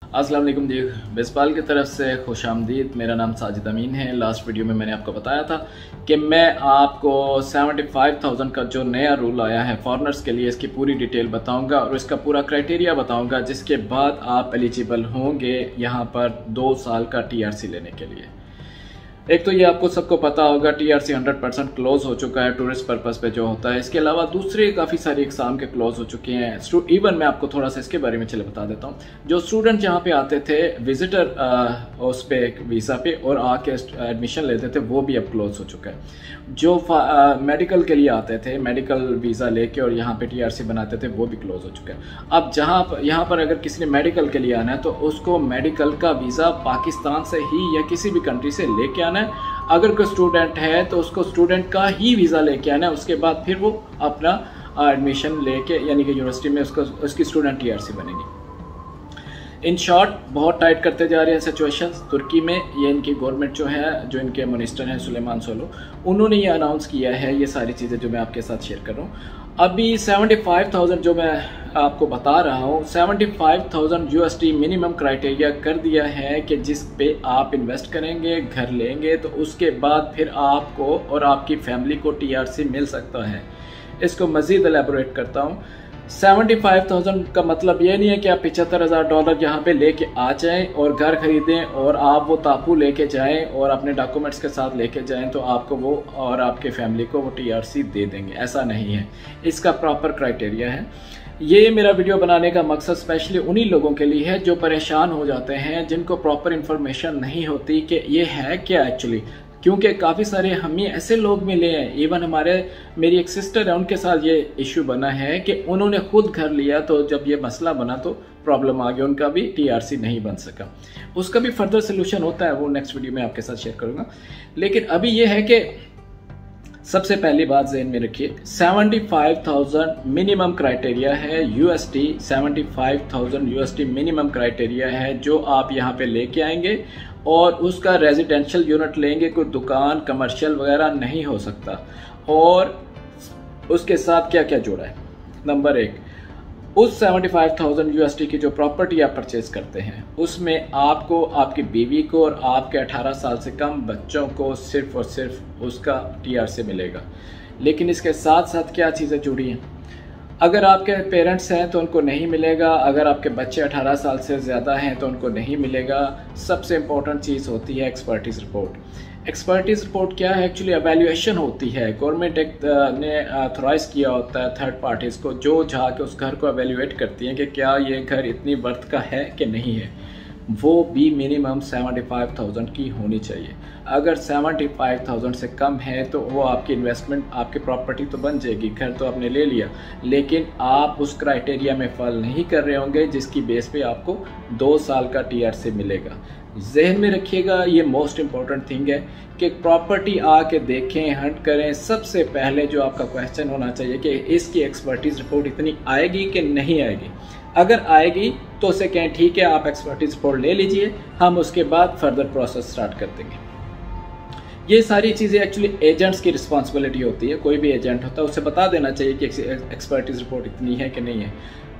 अस्सलाम वालेकुम जी। बेसपाल की तरफ से खुश आमदीद। मेरा नाम साजिद अमीन है। लास्ट वीडियो में मैंने आपको बताया था कि मैं आपको 75,000 का जो नया रूल आया है फॉरनर्स के लिए, इसकी पूरी डिटेल बताऊंगा और इसका पूरा क्राइटेरिया बताऊंगा, जिसके बाद आप एलिजिबल होंगे यहाँ पर 2 साल का TRC लेने के लिए। एक तो ये आपको सबको पता होगा TRC 100% क्लोज हो चुका है टूरिस्ट पर्पस पे जो होता है। इसके अलावा दूसरे काफ़ी सारे एग्जाम के क्लोज हो चुके हैं। इवन मैं आपको थोड़ा सा इसके बारे में चले बता देता हूँ। जो स्टूडेंट यहाँ पे आते थे विजिटर उस पे वीज़ा पे और आके एडमिशन लेते थे, वो भी अब क्लोज हो चुका है। जो मेडिकल के लिए आते थे, मेडिकल वीज़ा लेके और यहाँ पे TRC बनाते थे, वो भी क्लोज हो चुका है। अब यहाँ पर अगर किसी ने मेडिकल के लिए आना है तो उसको मेडिकल का वीज़ा पाकिस्तान से ही या किसी भी कंट्री से लेके आना है। अगर कोई स्टूडेंट है तो उसको स्टूडेंट का ही वीज़ा लेके आना है। उसके बाद फिर वो अपना एडमिशन लेके, यानी कि यूनिवर्सिटी में उसकी स्टूडेंट TRC बनेगी। इन शॉर्ट बहुत टाइट करते जा रहे हैं सिचुएशन तुर्की में। ये इनकी गवर्नमेंट जो है, जो इनके मिनिस्टर हैं सुलेमान सोलो, उन्होंने ये अनाउंस किया है। ये सारी चीज़ें जो मैं आपके साथ शेयर कर रहा हूँ। अभी 75,000 जो मैं आपको बता रहा हूँ, 75,000 USD मिनिमम क्राइटेरिया कर दिया है कि जिस पे आप इन्वेस्ट करेंगे, घर लेंगे, तो उसके बाद फिर आपको और आपकी फैमिली को TRC मिल सकता है। इसको मज़ीद एलेबोरेट करता हूँ। 75,000 का मतलब ये नहीं है कि आप $75,000 यहाँ पे लेके आ जाएं और घर खरीदें और आप वो तापू लेके जाएं और अपने डॉक्यूमेंट्स के साथ लेके जाएं तो आपको वो और आपके फैमिली को वो TRC दे देंगे। ऐसा नहीं है, इसका प्रॉपर क्राइटेरिया है। ये मेरा वीडियो बनाने का मकसद स्पेशली उन्हीं लोगों के लिए है जो परेशान हो जाते हैं, जिनको प्रॉपर इन्फॉर्मेशन नहीं होती कि ये है क्या एक्चुअली। क्योंकि काफ़ी सारे हमें ऐसे लोग मिले हैं, इवन मेरी एक सिस्टर है, उनके साथ ये इशू बना है कि उन्होंने खुद घर लिया, तो जब ये मसला बना तो प्रॉब्लम आ गया, उनका भी TRC नहीं बन सका। उसका भी फर्दर सोल्यूशन होता है, वो नेक्स्ट वीडियो में आपके साथ शेयर करूँगा। लेकिन अभी ये है कि सबसे पहली बात ज़हन में रखिए, 75,000 मिनिमम क्राइटेरिया है USD। 75,000 USD मिनिमम क्राइटेरिया है जो आप यहाँ पे लेके आएंगे और उसका रेजिडेंशियल यूनिट लेंगे, कोई दुकान कमर्शियल वगैरह नहीं हो सकता। और उसके साथ क्या क्या जुड़ा है, नंबर 1, उस 75,000 USD की जो प्रॉपर्टी आप परचेज करते हैं उसमें आपको, आपकी बीवी को और आपके 18 साल से कम बच्चों को सिर्फ और सिर्फ उसका TRC मिलेगा। लेकिन इसके साथ साथ क्या चीज़ें जुड़ी हैं, अगर आपके पेरेंट्स हैं तो उनको नहीं मिलेगा, अगर आपके बच्चे 18 साल से ज़्यादा हैं तो उनको नहीं मिलेगा। सबसे इम्पोर्टेंट चीज़ होती है एक्सपर्टीज़ रिपोर्ट। एक्सपर्टीज़ रिपोर्ट क्या है, एक्चुअली एवेल्यूएशन होती है। गवर्नमेंट ने ऑथराइज किया होता है थर्ड पार्टीज़ को, जो जाके उस घर को एवेल्यूएट करती हैं कि क्या ये घर इतनी वर्थ का है कि नहीं है। वो भी मिनिमम 75,000 की होनी चाहिए। अगर 75,000 से कम है तो वो आपकी इन्वेस्टमेंट, आपकी प्रॉपर्टी तो बन जाएगी, घर तो आपने ले लिया, लेकिन आप उस क्राइटेरिया में फॉल नहीं कर रहे होंगे जिसकी बेस पे आपको 2 साल का TRC मिलेगा। जहन में रखिएगा, ये मोस्ट इम्पॉर्टेंट थिंग है कि प्रॉपर्टी आके देखें, हंट करें। सबसे पहले जो आपका क्वेश्चन होना चाहिए कि इसकी एक्सपर्टीज़ रिपोर्ट इतनी आएगी कि नहीं आएगी। अगर आएगी तो उसे कहें ठीक है, आप एक्सपर्टीज रिपोर्ट ले लीजिए, हम उसके बाद फर्दर प्रोसेस स्टार्ट कर देंगे। ये सारी चीज़ें एक्चुअली एजेंट्स की रिस्पॉन्सिबिलिटी होती है। कोई भी एजेंट होता है उसे बता देना चाहिए कि एक्सपर्टीज रिपोर्ट इतनी है कि नहीं है।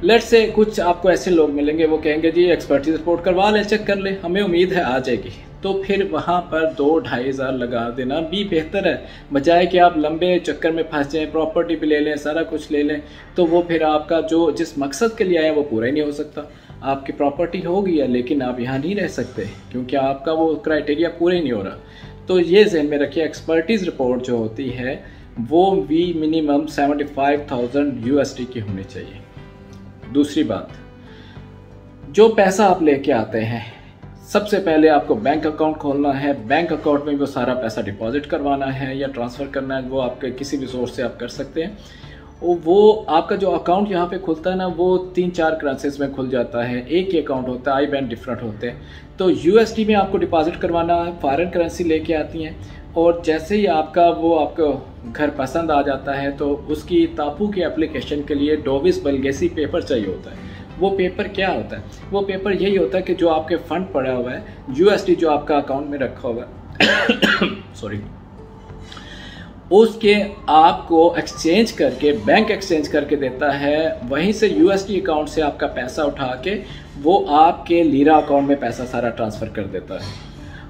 लेट्स से कुछ आपको ऐसे लोग मिलेंगे, वो कहेंगे जी एक्सपर्टीज रिपोर्ट करवा ले, चेक कर ले, हमें उम्मीद है आ जाएगी। तो फिर वहाँ पर 2-2.5 हज़ार लगा देना भी बेहतर है, बजाय कि आप लंबे चक्कर में फंस जाएं, प्रॉपर्टी भी ले लें, सारा कुछ ले लें, तो वो फिर आपका जो जिस मकसद के लिए आया वो पूरा ही नहीं हो सकता। आपकी प्रॉपर्टी हो गई है लेकिन आप यहाँ नहीं रह सकते क्योंकि आपका वो क्राइटेरिया पूरा ही नहीं हो रहा। तो ये ज़हन में रखिए, एक्सपर्टीज़ रिपोर्ट जो होती है वो भी मिनिमम 75,000 USD की होनी चाहिए। दूसरी बात, जो पैसा आप लेके आते हैं, सबसे पहले आपको बैंक अकाउंट खोलना है। बैंक अकाउंट में वो सारा पैसा डिपॉजिट करवाना है या ट्रांसफ़र करना है, वो आपके किसी भी सोर्स से आप कर सकते हैं। वो आपका जो अकाउंट यहाँ पे खुलता है ना, वो 3-4 करेंसीज में खुल जाता है। एक ही अकाउंट होता है, IBAN डिफरेंट होते हैं। तो USD में आपको डिपॉजिट करवाना है, फॉरेन करेंसी लेके आती हैं। और जैसे ही आपको घर पसंद आ जाता है तो उसकी तापू की एप्लीकेशन के लिए डोविस बलगेसी पेपर चाहिए होता है। वो पेपर क्या होता है, वो पेपर यही होता है कि जो आपके फंड पड़ा हुआ है, USD जो आपका अकाउंट में रखा हुआ है सॉरी, उसके आपको एक्सचेंज करके, बैंक एक्सचेंज करके देता है, वहीं से यूएसडी अकाउंट से आपका पैसा उठा के वो आपके लीरा अकाउंट में पैसा सारा ट्रांसफ़र कर देता है।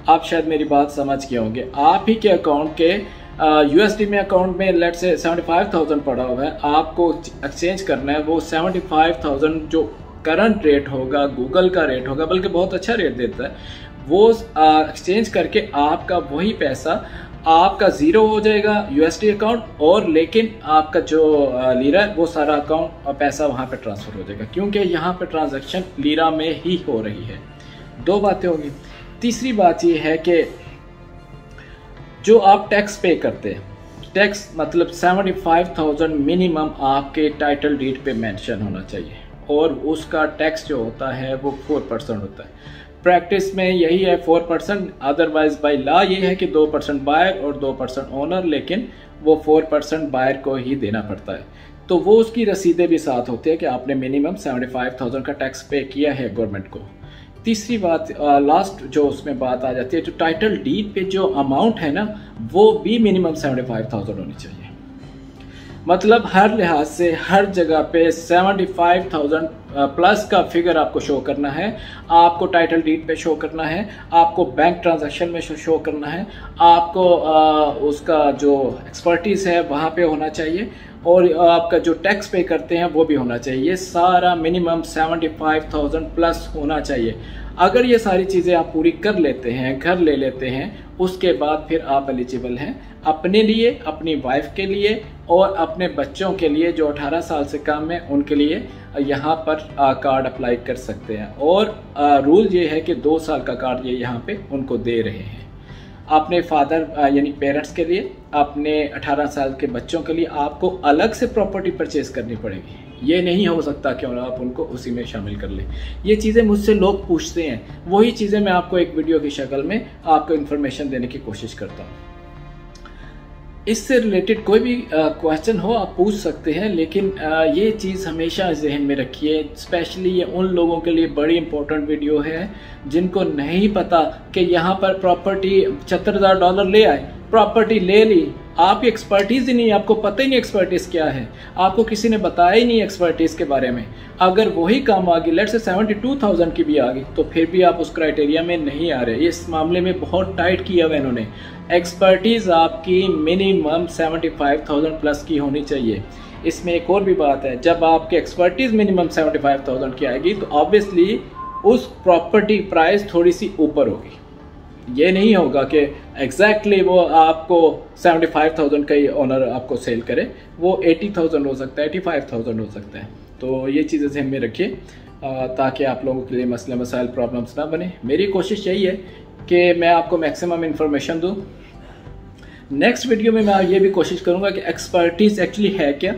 आप शायद मेरी बात समझ गए होंगे। आप ही के अकाउंट के यूएसडी में अकाउंट में लेट से 75,000 पड़ा हुआ है, आपको एक्सचेंज करना है। वो 75,000 जो करंट रेट होगा, गूगल का रेट होगा, बल्कि बहुत अच्छा रेट देता है, वो एक्सचेंज करके आपका वही पैसा आपका ज़ीरो हो जाएगा यूएसडी अकाउंट, और लेकिन आपका जो लीरा है वो सारा अकाउंट पैसा वहाँ पे ट्रांसफ़र हो जाएगा, क्योंकि यहाँ पे ट्रांजैक्शन लीरा में ही हो रही है। दो बातें होगी। तीसरी बात ये है कि जो आप टैक्स पे करते हैं, टैक्स मतलब 75,000 मिनिमम आपके टाइटल डीड पे मेंशन होना चाहिए, और उसका टैक्स जो होता है वो 4% होता है। प्रैक्टिस में यही है 4%, अदरवाइज बाय लॉ ये है कि 2% बायर और 2% ओनर, लेकिन वो 4% बायर को ही देना पड़ता है। तो वो उसकी रसीदें भी साथ होती है कि आपने मिनिमम 75,000 का टैक्स पे किया है गवर्नमेंट को। तीसरी बात, लास्ट जो उसमें बात आ जाती है, जो टाइटल डीड पे जो अमाउंट है ना, वो भी मिनिमम 75,000 होनी चाहिए। मतलब हर लिहाज से हर जगह पे 75,000 प्लस का फिगर आपको शो करना है, आपको टाइटल डीड पे शो करना है, आपको बैंक ट्रांजैक्शन में शो करना है, आपको उसका जो एक्सपर्टीज़ है वहाँ पे होना चाहिए, और आपका जो टैक्स पे करते हैं वो भी होना चाहिए। ये सारा मिनिमम 75,000 प्लस होना चाहिए। अगर ये सारी चीज़ें आप पूरी कर लेते हैं, घर ले लेते हैं, उसके बाद फिर आप एलिजिबल हैं अपने लिए, अपनी वाइफ के लिए और अपने बच्चों के लिए जो 18 साल से कम है, उनके लिए यहाँ पर कार्ड अप्लाई कर सकते हैं। और रूल ये है कि 2 साल का कार्ड ये यहाँ पे उनको दे रहे हैं। अपने फादर यानी पेरेंट्स के लिए, अपने 18 साल के बच्चों के लिए आपको अलग से प्रॉपर्टी परचेज करनी पड़ेगी। ये नहीं हो सकता कि आप उनको उसी में शामिल कर लें। ये चीज़ें मुझसे लोग पूछते हैं, वही चीज़ें मैं आपको एक वीडियो की शक्ल में आपको इन्फॉर्मेशन देने की कोशिश करता हूँ। इससे रिलेटेड कोई भी क्वेश्चन हो आप पूछ सकते हैं, लेकिन ये चीज़ हमेशा जहन में रखिए। स्पेशली ये उन लोगों के लिए बड़ी इंपॉर्टेंट वीडियो है जिनको नहीं पता कि यहाँ पर प्रॉपर्टी $75,000 ले आए, प्रॉपर्टी ले ली, आपकी एक्सपर्टीज़ ही नहीं, आपको पता ही नहीं एक्सपर्टीज़ क्या है, आपको किसी ने बताया ही नहीं एक्सपर्टीज़ के बारे में। अगर वही काम आ गई, लेट से 72,000 की भी आ गई, तो फिर भी आप उस क्राइटेरिया में नहीं आ रहे। इस मामले में बहुत टाइट किया हुआ इन्होंने। एक्सपर्टीज़ आपकी मिनिमम 75,000 प्लस की होनी चाहिए। इसमें एक और भी बात है, जब आपकी एक्सपर्टीज़ मिनिमम 75,000 की आएगी तो ऑब्वियसली उस प्रॉपर्टी प्राइस थोड़ी सी ऊपर होगी। ये नहीं होगा कि एग्जैक्टली वो आपको 75,000 का ही ऑनर आपको सेल करे, वो 80,000 हो सकता है, 85,000 हो सकता है। तो ये चीज़ें ध्यान में रखिए ताकि आप लोगों के लिए मसले मसाइल प्रॉब्लम्स ना बने। मेरी कोशिश यही है कि मैं आपको मैक्सिमम इन्फॉर्मेशन दूँ। नेक्स्ट वीडियो में मैं ये भी कोशिश करूँगा कि एक्सपर्टीज़ एक्चुअली है क्या,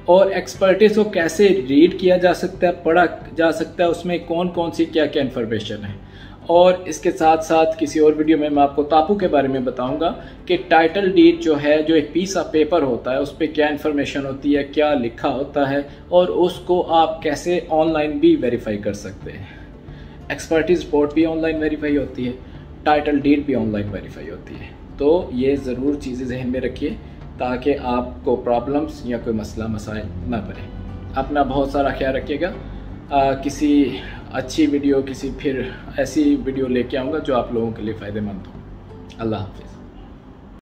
और एक्सपर्टीज़ को कैसे रीड किया जा सकता है, पढ़ा जा सकता है, उसमें कौन कौन सी क्या क्या इन्फॉर्मेशन है। और इसके साथ साथ किसी और वीडियो में मैं आपको तापू के बारे में बताऊंगा कि टाइटल डीड जो है, जो एक पीस ऑफ पेपर होता है, उस पर क्या इन्फॉर्मेशन होती है, क्या लिखा होता है, और उसको आप कैसे ऑनलाइन भी वेरीफाई कर सकते हैं। एक्सपर्टीज़ रिपोर्ट भी ऑनलाइन वेरीफाई होती है, टाइटल डीड भी ऑनलाइन वेरीफाई होती है। तो ये ज़रूर चीज़ें जहन में रखिए ताकि आपको प्रॉब्लम्स या कोई मसला मसाइल ना बने। अपना बहुत सारा ख्याल रखिएगा। किसी अच्छी वीडियो, किसी फिर ऐसी वीडियो लेके आऊँगा जो आप लोगों के लिए फ़ायदेमंद हो। अल्लाह हाफ़िज़।